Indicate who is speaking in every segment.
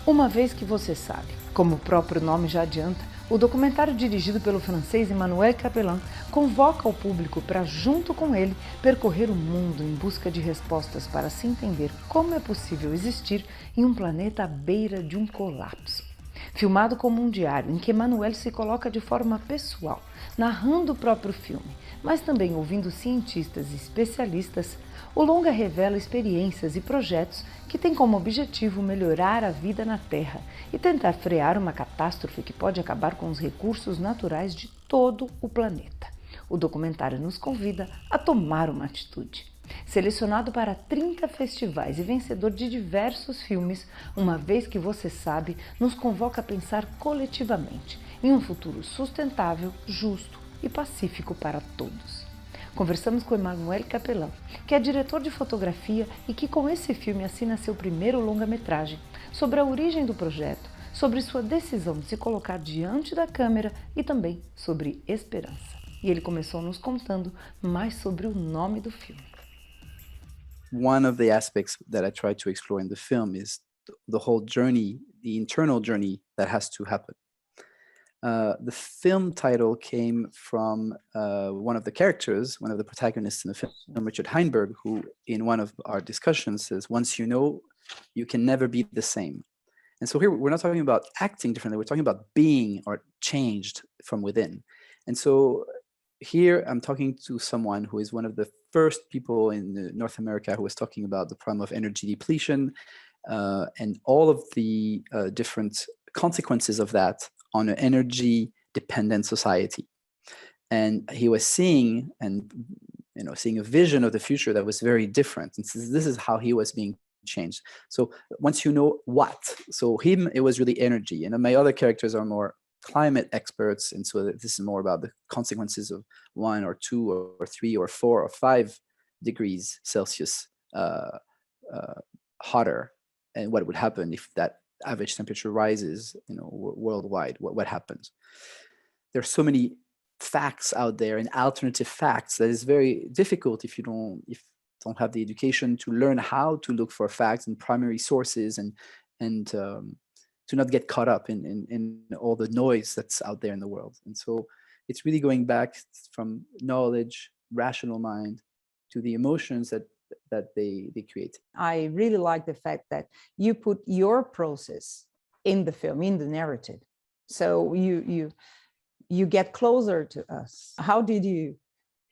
Speaker 1: Uma Vez Que Você Sabe. Como o próprio nome já adianta, o documentário dirigido pelo francês Emmanuel Cappellin convoca o público para, junto com ele, percorrer o mundo em busca de respostas para se entender como é possível existir em um planeta à beira de um colapso. Filmado como um diário em que Emmanuel se coloca de forma pessoal, narrando o próprio filme, mas também ouvindo cientistas e especialistas, o longa revela experiências e projetos que têm como objetivo melhorar a vida na Terra e tentar frear uma catástrofe que pode acabar com os recursos naturais de todo o planeta. O documentário nos convida a tomar uma atitude. Selecionado para 30 festivais e vencedor de diversos filmes, Uma Vez Que Você Sabe, nos convoca a pensar coletivamente em um futuro sustentável, justo e pacífico para todos. Conversamos com Emmanuel Cappellin, que é diretor de fotografia e que com esse filme assina seu primeiro longa-metragem, sobre a origem do projeto, sobre sua decisão de se colocar diante da câmera e também sobre esperança. E ele começou nos contando mais sobre o nome do filme.
Speaker 2: One of the aspects that I try to explore in the film is the whole journey, the internal journey that has to happen. The film title came from one of the characters, one of the protagonists in the film, Richard Heinberg, who in one of our discussions says, once you know, you can never be the same. And so here we're not talking about acting differently, we're talking about being or changed from within. And so here I'm talking to someone who is one of the first people in North America who was talking about the problem of energy depletion and all of the different consequences of that on an energy dependent society. And he was seeing seeing a vision of the future that was very different. And this is how he was being changed. So once you know what, so him, it was really energy. And my other characters are more climate experts. And so this is more about the consequences of 1 or 2 or 3 or 4 or 5 degrees Celsius hotter, and what would happen if that average temperature rises, worldwide. What happens? There's so many facts out there and alternative facts that is very difficult if you don't have the education to learn how to look for facts and primary sources and to not get caught up in all the noise that's out there in the world. And so it's really going back from knowledge, rational mind, to the emotions that they create.
Speaker 1: I really like the fact that you put your process in the film, in the narrative. So you get closer to us. How did you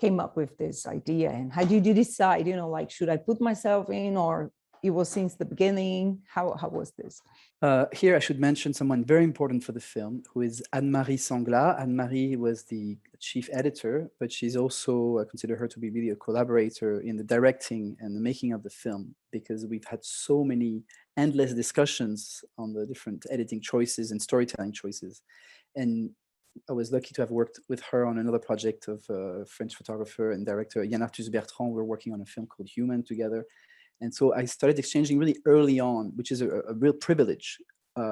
Speaker 1: came up with this idea, and how did you decide, should I put myself in, or it was since the beginning? How was this?
Speaker 2: Here I should mention someone very important for the film, who is Anne-Marie Sangla. Anne-Marie was the chief editor, but she's also, I consider her to be really a collaborator in the directing and the making of the film, because we've had so many endless discussions on the different editing choices and storytelling choices. And I was lucky to have worked with her on another project of French photographer and director Yann Arthus Bertrand. We're working on a film called Human together. And so I started exchanging really early on, which is a real privilege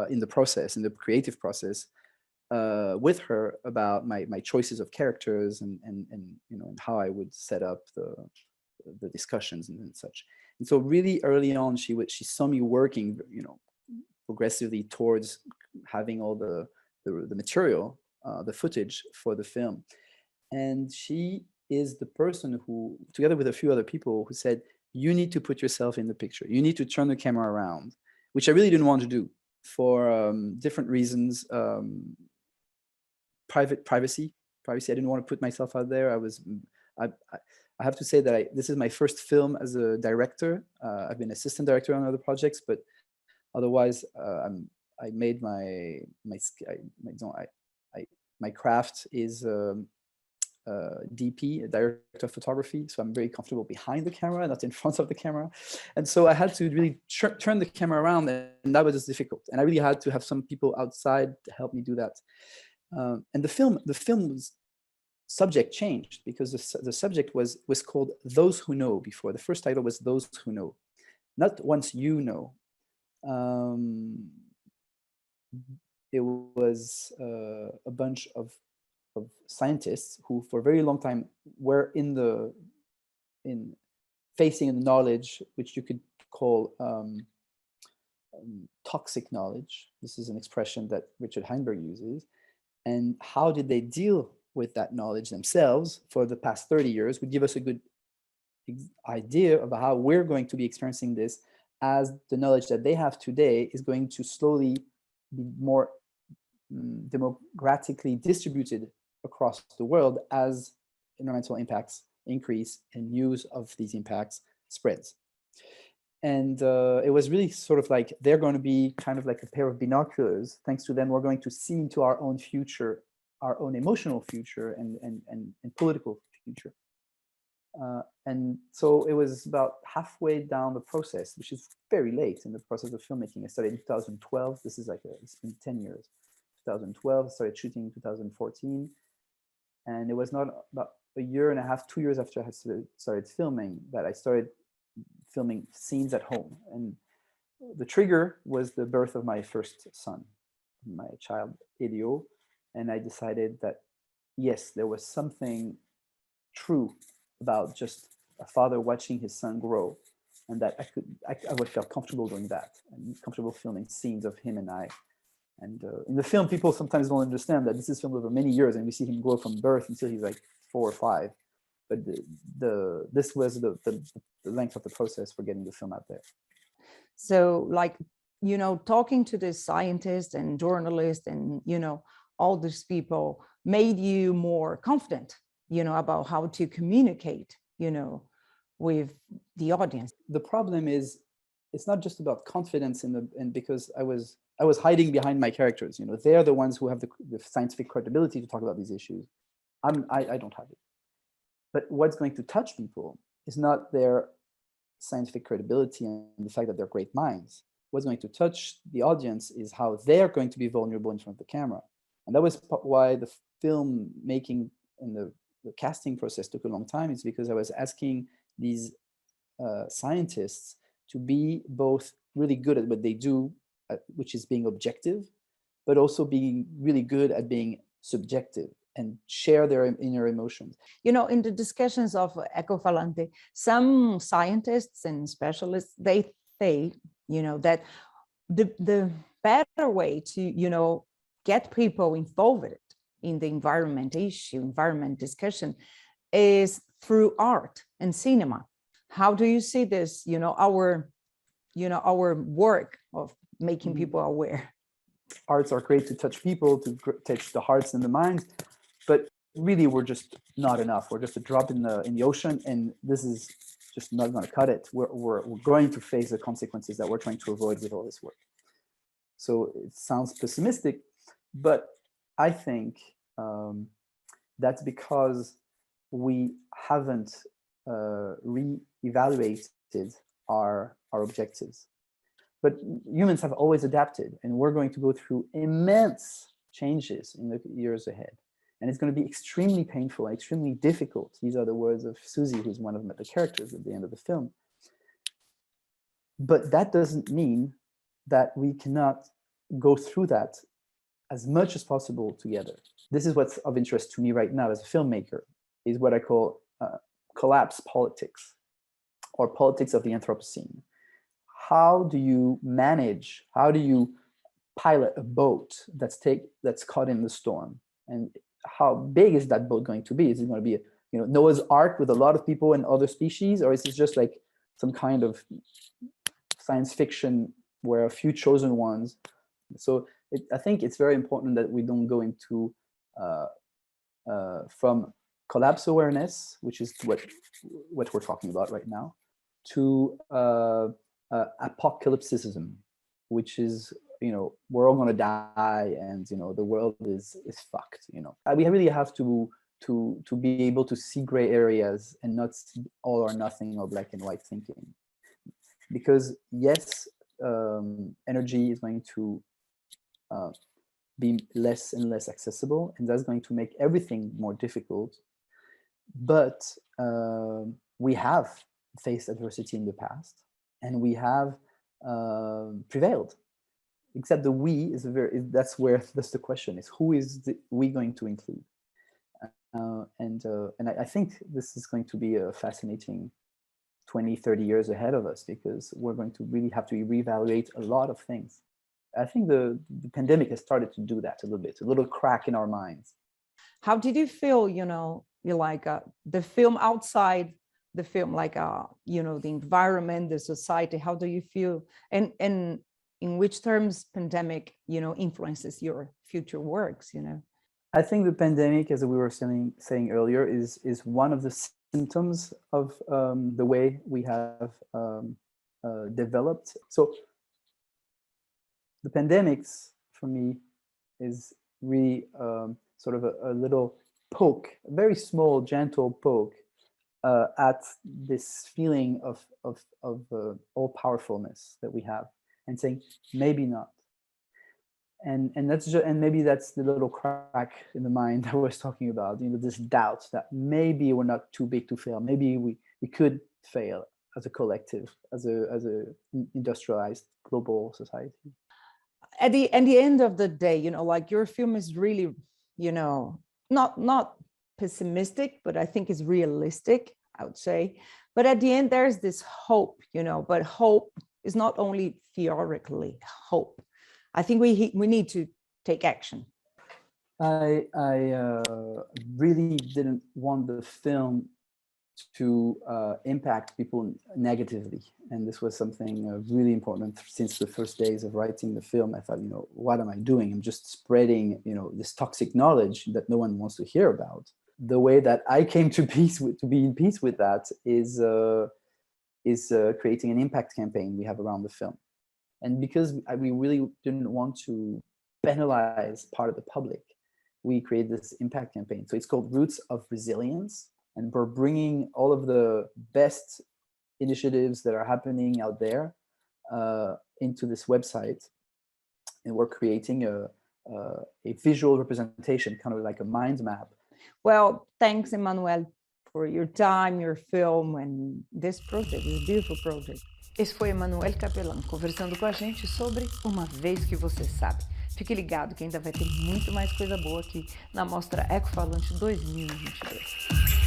Speaker 2: in the process, in the creative process, with her about my choices of characters and how I would set up the discussions and such. And so really early on, she saw me working, progressively towards having all the material, the footage for the film. And she is the person who, together with a few other people, who said, you need to put yourself in the picture. You need to turn the camera around, which I really didn't want to do for different reasons. Privacy. I didn't want to put myself out there. I have to say that this is my first film as a director. I've been assistant director on other projects, but otherwise, I made my craft is DP, director of photography. So I'm very comfortable behind the camera, not in front of the camera. And so I had to really turn the camera around, and that was just difficult. And I really had to have some people outside to help me do that. And the film's subject changed, because the subject was called Those Who Know before. The first title was Those Who Know, not Once You Know. It was a bunch of scientists who for a very long time were in facing knowledge which you could call toxic knowledge. This is an expression that Richard Heinberg uses. And how did they deal with that knowledge themselves for the past 30 years would give us a good idea about how we're going to be experiencing this, as the knowledge that they have today is going to slowly be more democratically distributed across the world as environmental impacts increase and news of these impacts spreads. And it was really sort of like they're going to be kind of like a pair of binoculars. Thanks to them, we're going to see into our own future, our own emotional future and political future. And so it was about halfway down the process, which is very late in the process of filmmaking. I started in 2012. This is like it's been 10 years. 2012, I started shooting in 2014. And it was not about a year and a half, 2 years after I started filming that I started filming scenes at home. And the trigger was the birth of my first son, my child, Elio. And I decided that, yes, there was something true about just a father watching his son grow, and that I would feel comfortable doing that and comfortable filming scenes of him and I. And in the film, people sometimes don't understand that this is filmed over many years, and we see him grow from birth until he's like 4 or 5. But this was the length of the process for getting the film out there.
Speaker 1: So, like, you know, talking to the scientists and journalists and, you know, all these people made you more confident, you know, about how to communicate, you know, with the audience.
Speaker 2: The problem is, it's not just about confidence and because I was hiding behind my characters. You know, they're the ones who have the scientific credibility to talk about these issues. I don't have it. But what's going to touch people is not their scientific credibility and the fact that they're great minds. What's going to touch the audience is how they're going to be vulnerable in front of the camera. And that was why the film making and the casting process took a long time. It's because I was asking these scientists to be both really good at what they do, which is being objective, but also being really good at being subjective and share their inner emotions.
Speaker 1: You know, in the discussions of Ecofalante, some scientists and specialists, they say, you know, that the better way to, you know, get people involved in the environment issue, environment discussion, is through art and cinema. How do you see this, you know, our work of making people aware?
Speaker 2: Arts are great to touch people, to touch the hearts and the minds, but really we're just not enough. We're just a drop in the ocean, and this is just not going to cut it. We're going to face the consequences that we're trying to avoid with all this work. So it sounds pessimistic, but I think that's because we haven't re-evaluated our objectives. But humans have always adapted, and we're going to go through immense changes in the years ahead. And it's going to be extremely painful, extremely difficult. These are the words of Susie, who's one of the characters at the end of the film. But that doesn't mean that we cannot go through that as much as possible together. This is what's of interest to me right now as a filmmaker, is what I call collapse politics, or politics of the Anthropocene. How do you manage, how do you pilot a boat that's caught in the storm? And how big is that boat going to be? Is it going to be Noah's Ark with a lot of people and other species, or is it just like some kind of science fiction where a few chosen ones? So I think it's very important that we don't go into from collapse awareness, which is what we're talking about right now, to apocalypticism, which is, we're all going to die and the world is fucked. We really have to be able to see gray areas and not all or nothing or black and white thinking, because yes, energy is going to be less and less accessible, and that's going to make everything more difficult. But we have faced adversity in the past, and we have prevailed. Except the we is that's the question is, who is the we going to include? And I think this is going to be fascinating 20, 30 years ahead of us, because we're going to really have to reevaluate a lot of things. I think the pandemic has started to do that a little bit, a little crack in our minds.
Speaker 1: How did you feel, you like the film outside the film, like, the environment, the society? How do you feel? And in which terms pandemic, influences your future works,
Speaker 2: I think the pandemic, as we were saying earlier, is one of the symptoms of the way we have developed. So the pandemics, for me, is really sort of a little poke, a very small, gentle poke at this feeling of all-powerfulness that we have, and saying, maybe not. And that's just, and maybe that's the little crack in the mind I was talking about, this doubt that maybe we're not too big to fail. Maybe we could fail as a collective, as a industrialized global society.
Speaker 1: At the end of the day, like your film is really, not pessimistic, but I think it's realistic, I would say. But at the end, there's this hope, but hope is not only theoretically hope. I think we need to take action.
Speaker 2: I really didn't want the film to impact people negatively, and this was something really important. Since the first days of writing the film, I thought, what am I doing? I'm just spreading, this toxic knowledge that no one wants to hear about. The way that I came to be in peace with that is creating an impact campaign we have around the film. And because we really didn't want to penalize part of the public, we created this impact campaign. So it's called Roots of Resilience. And we're bringing all of the best initiatives that are happening out there into this website. And we're creating a visual representation, kind of like a mind map.
Speaker 1: Well, thanks, Emmanuel, for your time, your film, and this project, this beautiful project. Esse foi Emmanuel Cappellin conversando com a gente sobre Uma Vez Que Você Sabe. Fique ligado que ainda vai ter muito mais coisa boa aqui na Mostra Ecofalante 2022.